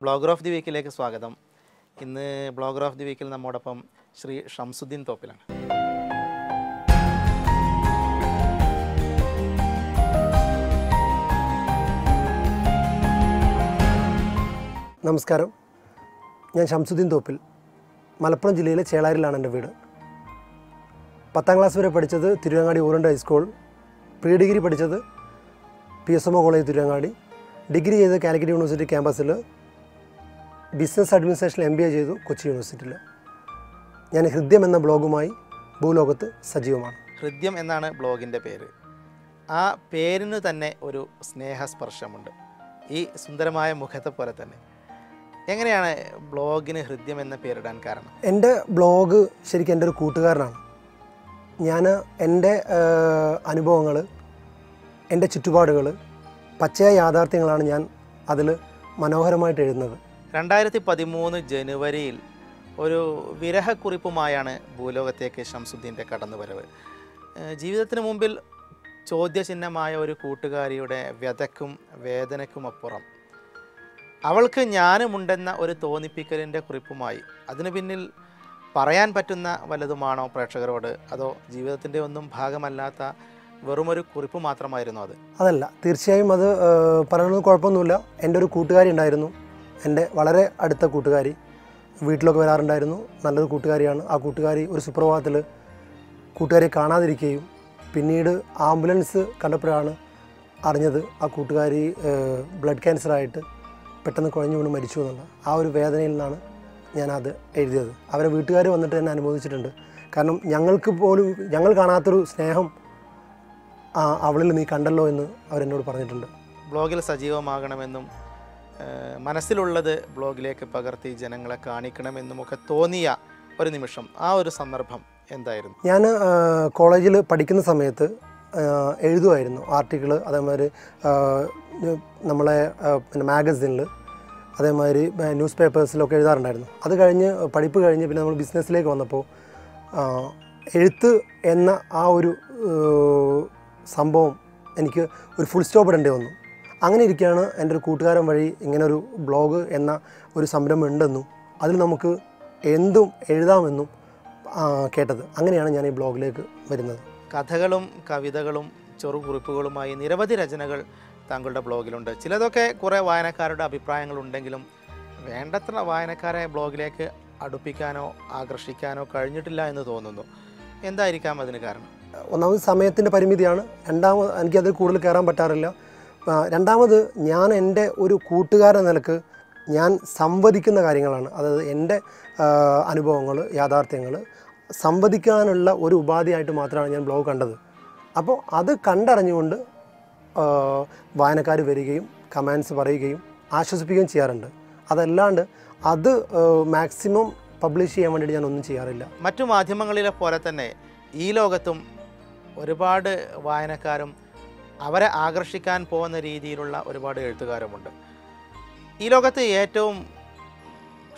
Blogger of the വീക്കിലേക്ക് സ്വാഗതം. ഇന്ന് blogger of the വീക്കിൽ നമ്മോടൊപ്പം ശ്രീ ഷംസുദ്ദീൻ തോപ്പിലാണ്. നമസ്കാരം, ഞാൻ ഷംസുദ്ദീൻ തോപ്പിൽ. മലപ്പുറം ജില്ലയിലെ ചേളാരിലാണ് എൻ്റെ വീട്. 10ാം ക്ലാസ് വരെ പഠിച്ചത് തിരുവങ്ങാടി ഓറൻഡ് ഹൈസ്കൂൾ, പ്രീ ഡിഗ്രി പഠിച്ചത് PSMO കോളേജ് തിരുവങ്ങാടി, ഡിഗ്രി ചെയ്ത് കാലിക്കറ്റ് യൂണിവേഴ്സിറ്റി ക്യാമ്പസിൽ, ബിസിനസ് അഡ്മിനിസ്ട്രേഷനിൽ MBA ചെയ്തു കൊച്ചി യൂണിവേഴ്സിറ്റിയിൽ. ഞാൻ ഹൃദ്യം എന്ന ബ്ലോഗുമായി ഭൂലോകത്ത് സജീവമാണ്. ഹൃദ്യം എന്നാണ് ബ്ലോഗിൻ്റെ പേര്. ആ പേരിന് തന്നെ ഒരു സ്നേഹസ്പർശമുണ്ട്, ഈ സുന്ദരമായ മുഖത്തെ പോലെ തന്നെ. എങ്ങനെയാണ് ബ്ലോഗിന് ഹൃദ്യം എന്ന പേരിടാൻ കാരണം? എൻ്റെ ബ്ലോഗ് ശരിക്കും എൻ്റെ ഒരു കൂട്ടുകാരനാണ്. ഞാൻ എൻ്റെ അനുഭവങ്ങൾ, എൻ്റെ ചുറ്റുപാടുകൾ, പച്ചയായ യാഥാർത്ഥ്യങ്ങളാണ് ഞാൻ അതിൽ മനോഹരമായിട്ട് എഴുതുന്നത്. 2013 ജനുവരിയിൽ ഒരു വിരഹക്കുറിപ്പുമായാണ് ഭൂലോകത്തേക്ക് ഷംസുദ്ദീൻ്റെ കടന്നുവരവ്. ജീവിതത്തിന് മുമ്പിൽ ചോദ്യചിഹ്നമായ ഒരു കൂട്ടുകാരിയുടെ വ്യതയ്ക്കും വേദനയ്ക്കും അപ്പുറം അവൾക്ക് ഞാനുമുണ്ടെന്ന ഒരു തോന്നിപ്പിക്കലിൻ്റെ കുറിപ്പുമായി. അതിനു പിന്നിൽ പറയാൻ പറ്റുന്ന വല്ലതുമാണോ പ്രേക്ഷകരോട്, അതോ ജീവിതത്തിൻ്റെ ഒന്നും ഭാഗമല്ലാത്ത വെറുമൊരു കുറിപ്പ് മാത്രമായിരുന്നു അത്? അതല്ല, തീർച്ചയായും അത് പറയുന്നത് കുഴപ്പമൊന്നുമില്ല. എൻ്റെ ഒരു കൂട്ടുകാരി ഉണ്ടായിരുന്നു, എൻ്റെ വളരെ അടുത്ത കൂട്ടുകാരി. വീട്ടിലൊക്കെ വരാറുണ്ടായിരുന്നു. നല്ലൊരു കൂട്ടുകാരിയാണ്. ആ കൂട്ടുകാരി ഒരു സുപ്രഭാതത്തിൽ കൂട്ടുകാരിയെ കാണാതിരിക്കുകയും പിന്നീട് ആംബുലൻസ് കണ്ടപ്പോഴാണ് അറിഞ്ഞത് ആ കൂട്ടുകാരി ബ്ലഡ് ക്യാൻസറായിട്ട് പെട്ടെന്ന് കുഴഞ്ഞു വീണ് മരിച്ചു എന്നുള്ള ആ ഒരു വേദനയിൽ നിന്നാണ് ഞാനത് എഴുതിയത്. അവരെ വീട്ടുകാർ വന്നിട്ട് എന്നെ അനുമോദിച്ചിട്ടുണ്ട്. കാരണം ഞങ്ങൾ കാണാത്തൊരു സ്നേഹം അവളിൽ നീ കണ്ടല്ലോ എന്ന് അവരെന്നോട് പറഞ്ഞിട്ടുണ്ട്. ബ്ലോഗിൽ സജീവമാകണമെന്നും മനസ്സിലുള്ളത് ബ്ലോഗിലേക്ക് പകർത്തി ജനങ്ങളെ കാണിക്കണമെന്നുമൊക്കെ തോന്നിയ ഒരു നിമിഷം, ആ ഒരു സന്ദർഭം എന്തായിരുന്നു? ഞാൻ കോളേജിൽ പഠിക്കുന്ന സമയത്ത് എഴുതുമായിരുന്നു ആർട്ടിക്കിൾ, അതേമാതിരി നമ്മളെ പിന്നെ മാഗസിനിൽ, അതേമാതിരി ന്യൂസ് പേപ്പേഴ്സിലൊക്കെ എഴുതാറുണ്ടായിരുന്നു. അത് കഴിഞ്ഞ് പഠിപ്പ് കഴിഞ്ഞ് പിന്നെ നമ്മൾ ബിസിനസ്സിലേക്ക് വന്നപ്പോൾ എഴുത്ത് എന്ന ആ ഒരു സംഭവം എനിക്ക് ഒരു ഫുൾ സ്റ്റോപ്പ് ഇടേണ്ടി വന്നു. അങ്ങനെ ഇരിക്കുകയാണ് എൻ്റെ ഒരു കൂട്ടുകാരൻ വഴി ഇങ്ങനൊരു ബ്ലോഗ് എന്ന ഒരു സംരംഭം ഉണ്ടെന്നും അതിൽ നമുക്ക് എന്തും എഴുതാമെന്നും കേട്ടത്. അങ്ങനെയാണ് ഞാൻ ഈ ബ്ലോഗിലേക്ക് വരുന്നത്. കഥകളും കവിതകളും ചെറുകുറിപ്പുകളുമായി നിരവധി രചനകൾ താങ്കളുടെ ബ്ലോഗിലുണ്ട്. ചിലതൊക്കെ കുറേ വായനക്കാരുടെ അഭിപ്രായങ്ങളുണ്ടെങ്കിലും വേണ്ടത്ര വായനക്കാരെ ബ്ലോഗിലേക്ക് അടുപ്പിക്കാനോ ആകർഷിക്കാനോ കഴിഞ്ഞിട്ടില്ല എന്ന് തോന്നുന്നു. എന്തായിരിക്കാം അതിന് കാരണം? ഒന്നാമത് സമയത്തിൻ്റെ പരിമിതിയാണ്. രണ്ടാമത് എനിക്കത് കൂടുതൽ കയറാൻ പറ്റാറില്ല. രണ്ടാമത് ഞാൻ എൻ്റെ ഒരു കൂട്ടുകാരൻ നിലക്ക് ഞാൻ സംവദിക്കുന്ന കാര്യങ്ങളാണ്, അതായത് എൻ്റെ അനുഭവങ്ങൾ, യാഥാർത്ഥ്യങ്ങൾ സംവദിക്കാനുള്ള ഒരു ഉപാധിയായിട്ട് മാത്രമാണ് ഞാൻ ബ്ലോഗ് കണ്ടത്. അപ്പോൾ അത് കണ്ടറിഞ്ഞുകൊണ്ട് വായനക്കാർ വരികയും കമൻസ് പറയുകയും ആശ്വസിപ്പിക്കുകയും ചെയ്യാറുണ്ട്. അതല്ലാണ്ട് അത് മാക്സിമം പബ്ലിഷ് ചെയ്യാൻ വേണ്ടിയിട്ട് ഞാൻ ഒന്നും ചെയ്യാറില്ല. മറ്റു മാധ്യമങ്ങളിലെ പോലെ തന്നെ ഈ ലോകത്തും ഒരുപാട് വായനക്കാരും അവരെ ആകർഷിക്കാൻ പോകുന്ന രീതിയിലുള്ള ഒരുപാട് എഴുത്തുകാരുമുണ്ട്. ഈ ലോകത്ത് ഏറ്റവും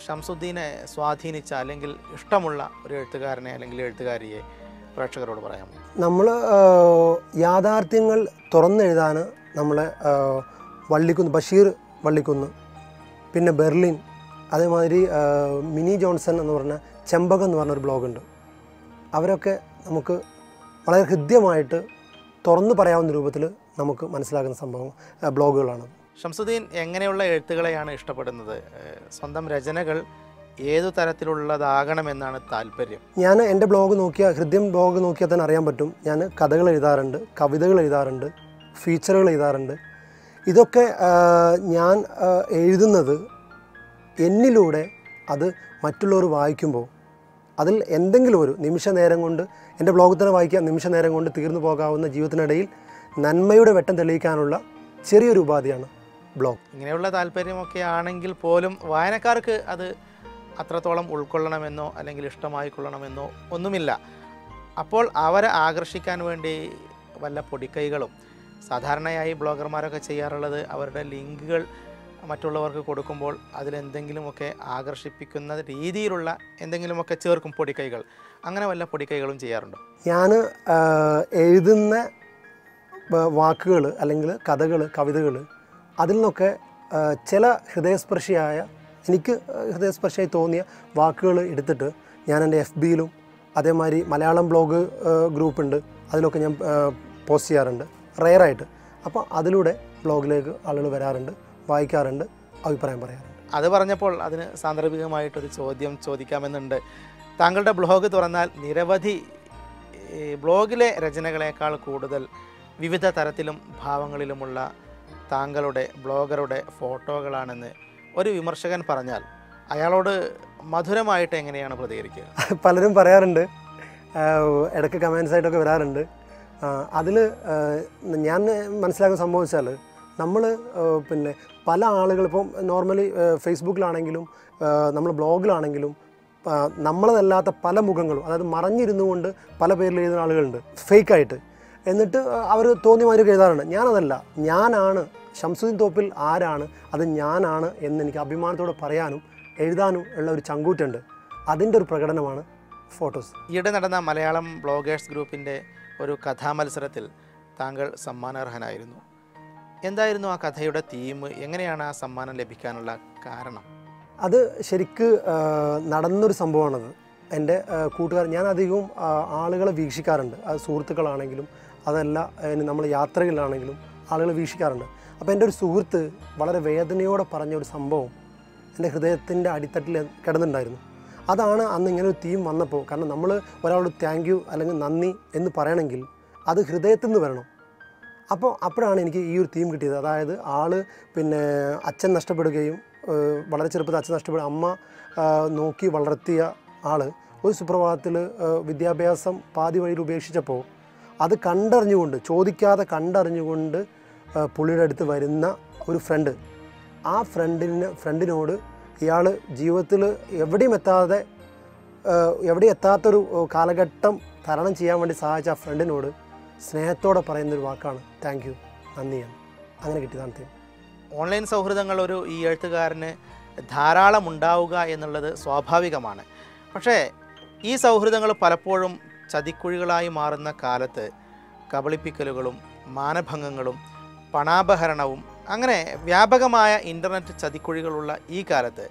ഷംസുദ്ദീനെ സ്വാധീനിച്ച അല്ലെങ്കിൽ ഇഷ്ടമുള്ള ഒരു എഴുത്തുകാരനെ അല്ലെങ്കിൽ എഴുത്തുകാരിയെ പ്രേക്ഷകരോട് പറയാമോ? നമ്മൾ യാഥാർത്ഥ്യങ്ങൾ തുറന്നെഴുതാൻ നമ്മളെ ബഷീർ വള്ളിക്കുന്ന്, പിന്നെ ബെർലിൻ, അതേമാതിരി മിനി ജോൺസൺ എന്ന് പറഞ്ഞ ചെമ്പകം എന്ന് പറഞ്ഞൊരു ബ്ലോഗുണ്ട്. അവരൊക്കെ നമുക്ക് വളരെ ഹൃദ്യമായിട്ട് തുറന്നു പറയാവുന്ന രൂപത്തിൽ നമുക്ക് മനസ്സിലാക്കുന്ന ബ്ലോഗുകളാണ്. ഷംസുദ്ദീൻ എങ്ങനെയുള്ള എഴുത്തുകളെയാണ് ഇഷ്ടപ്പെടുന്നത്? സ്വന്തം രചനകൾ ഏതു തരത്തിലുള്ളതാകണമെന്നാണ് താല്പര്യം? ഞാൻ എൻ്റെ ഹൃദ്യം ബ്ലോഗ് നോക്കിയാൽ തന്നെ അറിയാൻ പറ്റും. ഞാൻ കഥകൾ എഴുതാറുണ്ട്, കവിതകൾ എഴുതാറുണ്ട്, ഫീച്ചറുകൾ എഴുതാറുണ്ട്. ഇതൊക്കെ ഞാൻ എഴുതുന്നത് എന്നിലൂടെ അത് മറ്റുള്ളവർ വായിക്കുമ്പോൾ അതിൽ എന്തെങ്കിലും ഒരു നിമിഷ നേരം കൊണ്ട്, എൻ്റെ ബ്ലോഗ് തന്നെ വായിക്കാൻ നിമിഷ നേരം കൊണ്ട് തീർന്നു പോകാവുന്ന ജീവിതത്തിനിടയിൽ നന്മയുടെ വെട്ടം തെളിയിക്കാനുള്ള ചെറിയൊരു ഉപാധിയാണ് ബ്ലോഗ്. ഇങ്ങനെയുള്ള താല്പര്യമൊക്കെ ആണെങ്കിൽ പോലും വായനക്കാർക്ക് അത് അത്രത്തോളം ഉൾക്കൊള്ളണമെന്നോ അല്ലെങ്കിൽ ഇഷ്ടമായിക്കൊള്ളണമെന്നോ ഒന്നുമില്ല. അപ്പോൾ അവരെ ആകർഷിക്കാൻ വേണ്ടി വല്ല പൊടിക്കൈകളും, സാധാരണയായി ബ്ലോഗർമാരൊക്കെ ചെയ്യാറുള്ളത് അവരുടെ ലിങ്കുകൾ മറ്റുള്ളവർക്ക് കൊടുക്കുമ്പോൾ അതിലെന്തെങ്കിലുമൊക്കെ ആകർഷിപ്പിക്കുന്ന രീതിയിലുള്ള എന്തെങ്കിലുമൊക്കെ ചേർക്കും പൊടിക്കൈകൾ. അങ്ങനെ വല്ല പൊടിക്കൈകളും ചെയ്യാറുണ്ടോ? ഞാൻ എഴുതുന്ന വാക്കുകൾ അല്ലെങ്കിൽ കഥകൾ, കവിതകൾ, അതിൽ നിന്നൊക്കെ ചില ഹൃദയസ്പർശിയായ എനിക്ക് ഹൃദയസ്പർശമായി തോന്നിയ വാക്കുകൾ എടുത്തിട്ട് ഞാൻ എൻ്റെ FBയിലും അതേമാതിരി മലയാളം ബ്ലോഗ് ഗ്രൂപ്പുണ്ട്, അതിലൊക്കെ ഞാൻ പോസ്റ്റ് ചെയ്യാറുണ്ട് റെയറായിട്ട്. അപ്പോൾ അതിലൂടെ ബ്ലോഗിലേക്ക് ആളുകൾ വരാറുണ്ട്, വായിക്കാറുണ്ട്, അഭിപ്രായം പറയാറുണ്ട്. അത് പറഞ്ഞപ്പോൾ അതിന് സാന്ദർഭികമായിട്ടൊരു ചോദ്യം ചോദിക്കാമെന്നുണ്ട്. താങ്കളുടെ ബ്ലോഗ് തുറന്നാൽ നിരവധി ബ്ലോഗിലെ രചനകളേക്കാൾ കൂടുതൽ വിവിധ തരത്തിലും ഭാവങ്ങളിലുമുള്ള താങ്കളുടെ ബ്ലോഗറുടെ ഫോട്ടോകളാണെന്ന് ഒരു വിമർശകൻ പറഞ്ഞാൽ അയാളോട് മധുരമായിട്ട് എങ്ങനെയാണ് പ്രതികരിക്കുക? പലരും പറയാറുണ്ട്, ഇടയ്ക്ക് കമൻസായിട്ടൊക്കെ വരാറുണ്ട്. അതിൽ ഞാൻ മനസ്സിലാക്കുന്ന സംഭവിച്ചാൽ നമ്മൾ പിന്നെ പല ആളുകൾ ഇപ്പം നോർമലി ഫേസ്ബുക്കിലാണെങ്കിലും നമ്മൾ ബ്ലോഗിലാണെങ്കിലും നമ്മളതല്ലാത്ത പല മുഖങ്ങളും, അതായത് മറഞ്ഞിരുന്നു കൊണ്ട് പല പേരിൽ എഴുതുന്ന ആളുകളുണ്ട് ഫേക്കായിട്ട്. എന്നിട്ട് അവർ തോന്നിയ മാതിരി എഴുതാറുണ്ട്. ഞാനതല്ല, ഞാനാണ് ഷംസുദ്ദീൻ തോപ്പിൽ ആരാണ്, അത് ഞാനാണ് എന്ന് എനിക്ക് അഭിമാനത്തോടെ പറയാനും എഴുതാനും ഉള്ള ഒരു ചങ്കൂറ്റുണ്ട്. അതിൻ്റെ ഒരു പ്രകടനമാണ് ഫോട്ടോസ്. ഈയിടെ നടന്ന മലയാളം ബ്ലോഗേഴ്സ് ഗ്രൂപ്പിൻ്റെ ഒരു കഥാമത്സരത്തിൽ താങ്കൾ സമ്മാനാർഹനായിരുന്നു. എന്തായിരുന്നു ആ കഥയുടെ തീം? എങ്ങനെയാണ് ആ സമ്മാനം ലഭിക്കാനുള്ള കാരണം? അത് ശരിക്ക് നടന്നൊരു സംഭവമാണത്. എൻ്റെ കൂട്ടുകാർ, ഞാൻ അധികവും ആളുകളെ വീക്ഷിക്കാറുണ്ട്, അത് സുഹൃത്തുക്കളാണെങ്കിലും അതല്ല നമ്മൾ യാത്രകളിലാണെങ്കിലും ആളുകൾ വീക്ഷിക്കാറുണ്ട്. അപ്പോൾ എൻ്റെ ഒരു സുഹൃത്ത് വളരെ വേദനയോടെ പറഞ്ഞ ഒരു സംഭവം എൻ്റെ ഹൃദയത്തിൻ്റെ അടിത്തട്ടിൽ കിടന്നിട്ടുണ്ടായിരുന്നു. അതാണ് അന്ന് ഇങ്ങനെ ഒരു തീം വന്നപ്പോൾ, കാരണം നമ്മൾ ഒരാളോട് താങ്ക് യു അല്ലെങ്കിൽ നന്ദി എന്ന് പറയണമെങ്കിൽ അത് ഹൃദയത്തിൽ നിന്ന് വരണം. അപ്പോഴാണ് എനിക്ക് ഈ ഒരു തീം കിട്ടിയത്. അതായത് ആൾ പിന്നെ അച്ഛൻ നഷ്ടപ്പെടുകയും വളരെ ചെറുപ്പത്തിൽ അച്ഛൻ നഷ്ടപ്പെടുക, അമ്മ നോക്കി വളർത്തിയ ആൾ ഒരു സുപ്രഭാതത്തിൽ വിദ്യാഭ്യാസം പാതി വഴിയിൽ ഉപേക്ഷിച്ചപ്പോൾ അത് കണ്ടറിഞ്ഞുകൊണ്ട്, ചോദിക്കാതെ കണ്ടറിഞ്ഞുകൊണ്ട് പുള്ളിയുടെ അടുത്ത് വരുന്ന ഒരു ഫ്രണ്ട്, ആ ഫ്രണ്ടിനോട് ഇയാൾ ജീവിതത്തിൽ എവിടെയും എത്താത്തൊരു കാലഘട്ടം തരണം ചെയ്യാൻ വേണ്ടി സഹായിച്ച ആ ഫ്രണ്ടിനോട് സ്നേഹത്തോടെ പറയുന്നൊരു വാക്കാണ് താങ്ക് യു, നന്ദിയാണ്. അങ്ങനെ കിട്ടിയതാണ് തീം. ഓൺലൈൻ സൗഹൃദങ്ങൾ ഈ എഴുത്തുകാരന് ധാരാളം ഉണ്ടാവുക എന്നുള്ളത് സ്വാഭാവികമാണ്. പക്ഷേ ഈ സൗഹൃദങ്ങൾ പലപ്പോഴും ചതിക്കുഴികളായി മാറുന്ന കാലത്ത് കബളിപ്പിക്കലുകളും മാനഭംഗങ്ങളും പണാപഹരണവും അങ്ങനെ വ്യാപകമായ ഇൻ്റർനെറ്റ് ചതിക്കുഴികളുള്ള ഈ കാലത്ത്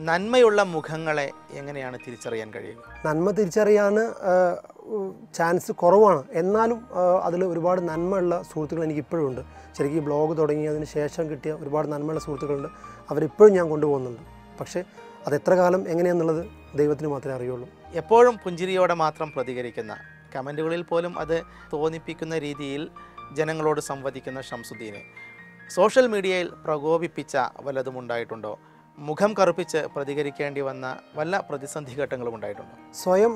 നന്മയുള്ള മുഖങ്ങളെ എങ്ങനെയാണ് തിരിച്ചറിയാൻ കഴിയുക? നന്മ തിരിച്ചറിയാൻ ചാൻസ് കുറവാണ്. എന്നാലും അതിൽ ഒരുപാട് നന്മയുള്ള സുഹൃത്തുക്കൾ എനിക്കിപ്പോഴും ഉണ്ട്. ശരിക്കും ഈ ബ്ലോഗ് തുടങ്ങിയതിന് ശേഷം കിട്ടിയ ഒരുപാട് നന്മയുള്ള സുഹൃത്തുക്കളുണ്ട്. അവരിപ്പോഴും ഞാൻ കൊണ്ടുപോകുന്നുണ്ട്. പക്ഷേ അത് എത്ര കാലം എങ്ങനെയാണെന്നുള്ളത് ദൈവത്തിന് മാത്രമേ അറിയുള്ളൂ. എപ്പോഴും പുഞ്ചിരിയോടെ മാത്രം പ്രതികരിക്കുന്ന, കമൻറ്റുകളിൽ പോലും അത് തോന്നിപ്പിക്കുന്ന രീതിയിൽ ജനങ്ങളോട് സംവദിക്കുന്ന ഷംസുദ്ദീനെ സോഷ്യൽ മീഡിയയിൽ പ്രകോപിപ്പിച്ച വല്ലതും ഉണ്ടായിട്ടുണ്ടോ? മുഖം കറുപ്പിച്ച് പ്രതികരിക്കേണ്ടി വന്ന വല്ല പ്രതിസന്ധി ഘട്ടങ്ങളും ഉണ്ടായിട്ടുണ്ടോ? സ്വയം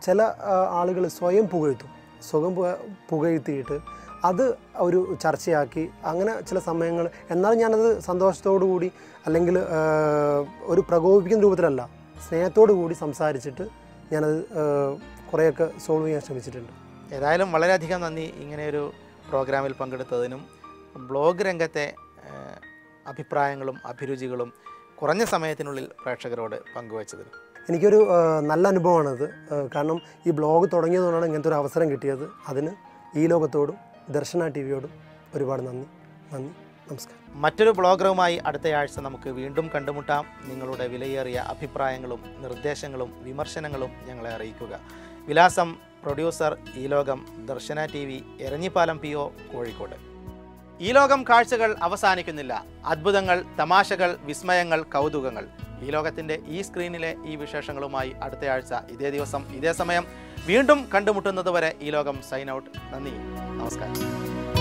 ചില ആളുകൾ സ്വയം പുകഴ്ത്തിയിട്ട് അത് ഒരു ചർച്ചയാക്കി അങ്ങനെ ചില സമയങ്ങൾ. എന്നാലും ഞാനത് സന്തോഷത്തോടു കൂടി അല്ലെങ്കിൽ ഒരു പ്രകോപിപ്പിക്കുന്ന രൂപത്തിലല്ല, സ്നേഹത്തോടു കൂടി സംസാരിച്ചിട്ട് ഞാനത് കുറേയൊക്കെ സോൾവ് ചെയ്യാൻ ശ്രമിച്ചിട്ടുണ്ട്. ഏതായാലും വളരെയധികം നന്ദി ഇങ്ങനെയൊരു പ്രോഗ്രാമിൽ പങ്കെടുത്തതിനും ബ്ലോഗ് രംഗത്തെ അഭിപ്രായങ്ങളും അഭിരുചികളും കുറഞ്ഞ സമയത്തിനുള്ളിൽ പ്രേക്ഷകരോട് പങ്കുവച്ചതിനും. എനിക്കൊരു നല്ല അനുഭവമാണത്. കാരണം ഈ ബ്ലോഗ് തുടങ്ങിയതുകൊണ്ടാണ് ഇങ്ങനത്തെ ഒരു അവസരം കിട്ടിയത്. അതിന് ഈ ലോകത്തോടും ദർശന TVയോടും ഒരുപാട് നന്ദി. നമസ്കാരം. മറ്റൊരു ബ്ലോഗറുമായി അടുത്തയാഴ്ച നമുക്ക് വീണ്ടും കണ്ടുമുട്ടാം. നിങ്ങളുടെ വിലയേറിയ അഭിപ്രായങ്ങളും നിർദ്ദേശങ്ങളും വിമർശനങ്ങളും ഞങ്ങളെ അറിയിക്കുക. വിലാസം പ്രൊഡ്യൂസർ ഈ ലോകം, ദർശന TV, എരഞ്ഞിപ്പാലം PO, കോഴിക്കോട്. ഈ ലോകം കാഴ്ചകൾ അവസാനിക്കുന്നില്ല. അത്ഭുതങ്ങൾ, തമാശകൾ, വിസ്മയങ്ങൾ, കൗതുകങ്ങൾ. ഈ ലോകത്തിൻ്റെ ഈ സ്ക്രീനിലെ ഈ വിശേഷങ്ങളുമായി അടുത്തയാഴ്ച ഇതേ ദിവസം ഇതേ സമയം വീണ്ടും കണ്ടുമുട്ടുന്നത് വരെ ഈ ലോകം സൈൻ ഔട്ട്. നന്ദി, നമസ്കാരം.